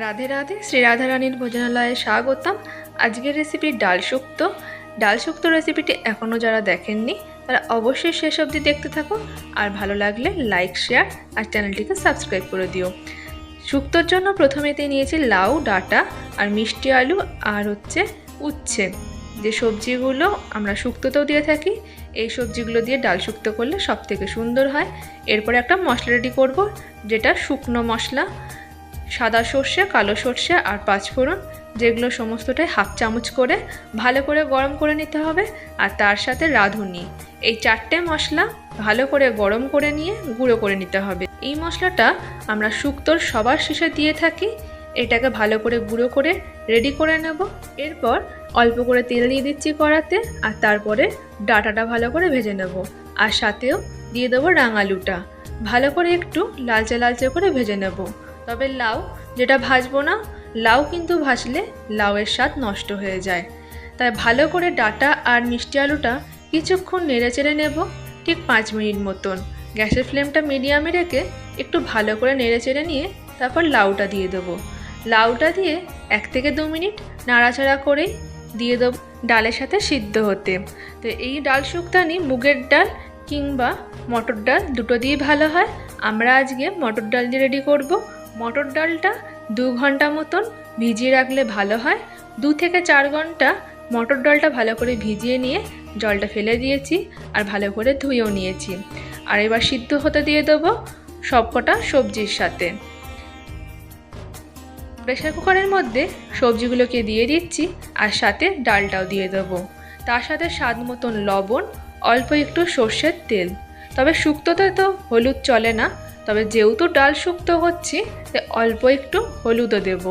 রাধে রাধে, শ্রী রাধারানীর ভোজনালয়ে স্বাগতম। আজকের রেসিপি ডাল শুক্তো। ডাল শুক্তো রেসিপিটি এখনও যারা দেখেননি তারা অবশ্যই শেষ অবধি দেখতে থাকো, আর ভালো লাগলে লাইক, শেয়ার আর চ্যানেলটিকে সাবস্ক্রাইব করে দিও। শুক্তোর জন্য প্রথমেতেই নিয়েছি লাউ ডাঁটা আর মিষ্টি আলু আর উচ্ছে, যে সবজিগুলো আমরা শুক্তোতেও দিয়ে থাকি। এই সবজিগুলো দিয়ে ডাল শুক্তো করলে সব থেকে সুন্দর হয়। এরপরে একটা মশলা রেডি করব, যেটা শুকনো মশলা, সাদা সর্ষে, কালো সর্ষে আর পাঁচফোড়ন, যেগুলো সমস্তটাই হাফ চামচ করে ভালো করে গরম করে নিতে হবে। আর তার সাথে রাঁধুনি, এই চারটে মশলা ভালো করে গরম করে নিয়ে গুঁড়ো করে নিতে হবে। এই মশলাটা আমরা শুক্তোর সবার শেষে দিয়ে থাকি। এটাকে ভালো করে গুঁড়ো করে রেডি করে নেব। এরপর অল্প করে তেল দিয়ে দিচ্ছি কড়াতে, আর তারপরে ডাঁটাটা ভালো করে ভেজে নেব। আর সাথেও দিয়ে দেবো রাঙালুটা, ভালো করে একটু লালচে লালচে করে ভেজে নেব। তবে লাউ যেটা ভাজবো না, লাউ কিন্তু ভাজলে লাউয়ের স্বাদ নষ্ট হয়ে যায়। তাই ভালো করে ডাঁটা আর মিষ্টি আলুটা কিছুক্ষণ নেড়ে চেড়ে নেব, ঠিক 5 মিনিট মতন। গ্যাসের ফ্লেমটা মিডিয়ামে রেখে একটু ভালো করে নেড়ে চেড়ে নিয়ে তারপর লাউটা দিয়ে দেবো। লাউটা দিয়ে 1 থেকে 2 মিনিট নাড়াচাড়া করেই দিয়ে দেবো ডালের সাথে সিদ্ধ হতে। তো এই ডাল শুক্তানি মুগের ডাল কিংবা মটর ডাল দুটো দিয়ে ভালো হয়। আমরা আজকে মটর ডাল দিয়ে রেডি করব। মটর ডালটা 2 ঘন্টা মতন ভিজিয়ে রাখলে ভালো হয়। 2 থেকে 4 ঘন্টা মটর ডালটা ভালো করে ভিজিয়ে নিয়ে জলটা ফেলে দিয়েছি, আর ভালো করে ধুয়েও নিয়েছি। আর এবার সিদ্ধ হতে দিয়ে দেবো সবকটা সবজির সাথে। প্রেসার কুকারের মধ্যে সবজিগুলোকে দিয়ে দিচ্ছি, আর সাথে ডালটাও দিয়ে দেবো। তার সাথে স্বাদ মতন লবণ, অল্প একটু সর্ষের তেল। তবে শুক্তোতে তো হলুদ চলে না, তবে যেহেতু ডাল শুক্তো হচ্ছি তাই অল্প একটু হলুদও দেব।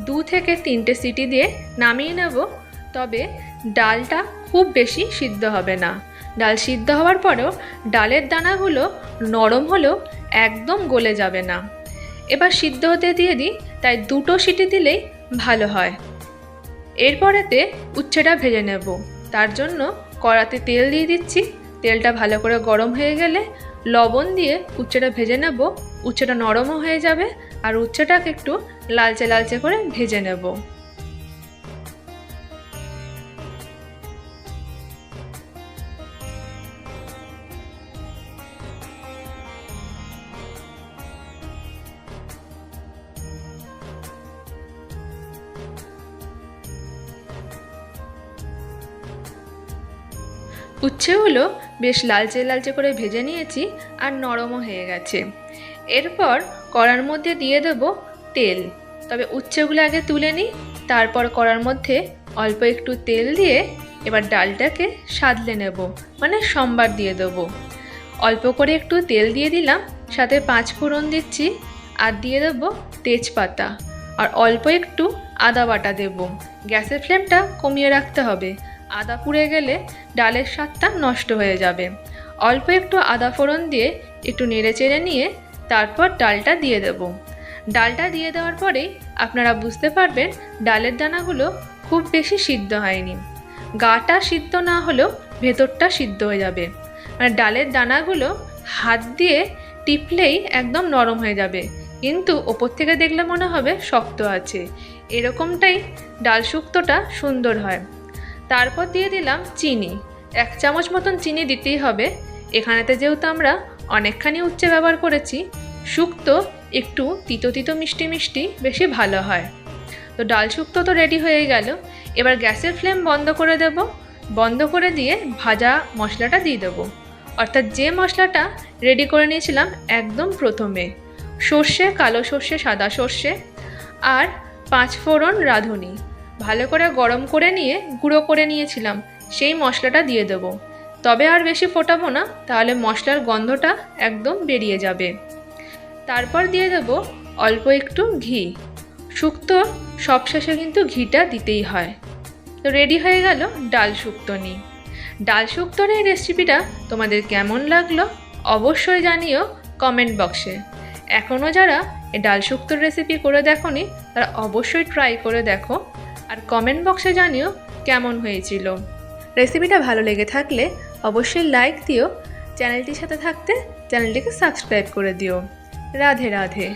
2 থেকে 3টে সিটি দিয়ে নামিয়ে নেব। তবে ডালটা খুব বেশি সিদ্ধ হবে না। ডাল সিদ্ধ হওয়ার পরেও ডালের দানাগুলো নরম হলেও একদম গলে যাবে না। এবার সিদ্ধ হতে দিয়ে দিই, তাই 2টো সিটি দিলেই ভালো হয়। এরপরেতে উচ্ছেটা ভেজে নেব। তার জন্য কড়াতে তেল দিয়ে দিচ্ছি। তেলটা ভালো করে গরম হয়ে গেলে লবণ দিয়ে উচ্ছেটা ভেজে নেব। উচ্ছেটা নরমও হয়ে যাবে, আর উচ্ছেটাকে একটু লালচে লালচে করে ভেজে নেব। উচ্ছেগুলো বেশ লালচে লালচে করে ভেজে নিয়েছি, আর নরমও হয়ে গেছে। এরপর কড়ার মধ্যে দিয়ে দেব তেল। তবে উচ্ছেগুলো আগে তুলে নিই, তারপর কড়ার মধ্যে অল্প একটু তেল দিয়ে এবার ডালটাকে সাদলে নেব, মানে সম্বার দিয়ে দেবো। অল্প করে একটু তেল দিয়ে দিলাম, সাথে 5 ফোড়ন দিচ্ছি, আর দিয়ে দেবো তেজপাতা, আর অল্প একটু আদা বাটা দেব। গ্যাসের ফ্লেমটা কমিয়ে রাখতে হবে, আদা পুড়ে গেলে ডালের স্বাদটা নষ্ট হয়ে যাবে। অল্প একটু আদা ফোড়ন দিয়ে একটু নেড়ে চেড়ে নিয়ে তারপর ডালটা দিয়ে দেব। ডালটা দিয়ে দেওয়ার পরেই আপনারা বুঝতে পারবেন ডালের দানাগুলো খুব বেশি সিদ্ধ হয়নি। গাটা সিদ্ধ না হলেও ভেতরটা সিদ্ধ হয়ে যাবে, মানে ডালের দানাগুলো হাত দিয়ে টিপলেই একদম নরম হয়ে যাবে, কিন্তু ওপর থেকে দেখলে মনে হবে শক্ত আছে। এরকমটাই ডাল শুক্তোটা সুন্দর হয়। তারপর দিয়ে দিলাম চিনি। 1 চামচ মতন চিনি দিতেই হবে। এখানেতে যেহেতু আমরা অনেকখানি উচ্ছে ব্যবহার করেছি, শুক্তো একটু তিতো তিতো মিষ্টি মিষ্টি বেশি ভালো হয়। তো ডাল শুক্তো তো রেডি হয়ে গেল। এবার গ্যাসের ফ্লেম বন্ধ করে দেব। বন্ধ করে দিয়ে ভাজা মশলাটা দিয়ে দেবো, অর্থাৎ যে মশলাটা রেডি করে নিয়েছিলাম একদম প্রথমে। সর্ষে, কালো সর্ষে, সাদা সর্ষে আর 5 ফোড়ন, রাঁধুনি ভালো করে গরম করে নিয়ে গুঁড়ো করে নিয়েছিলাম, সেই মশলাটা দিয়ে দেবো। তবে আর বেশি ফোটাবো না, তাহলে মশলার গন্ধটা একদম বেরিয়ে যাবে। তারপর দিয়ে দেবো অল্প একটু ঘি। শুক্তো সবশেষে কিন্তু ঘিটা দিতেই হয়। তো রেডি হয়ে গেল ডাল শুক্তনি। ডাল শুক্তোর এই রেসিপিটা তোমাদের কেমন লাগলো অবশ্যই জানিও কমেন্ট বক্সে। এখনও যারা এই ডাল শুক্তোর রেসিপি করে দেখোনি তারা অবশ্যই ট্রাই করে দেখো, আর কমেন্ট বক্সে জানিও কেমন হয়েছিল। রেসিপিটা ভালো লেগে থাকলে অবশ্যই লাইক দিও। চ্যানেলটির সাথে থাকতে চ্যানেলটিকে সাবস্ক্রাইব করে দিও। রাধে রাধে।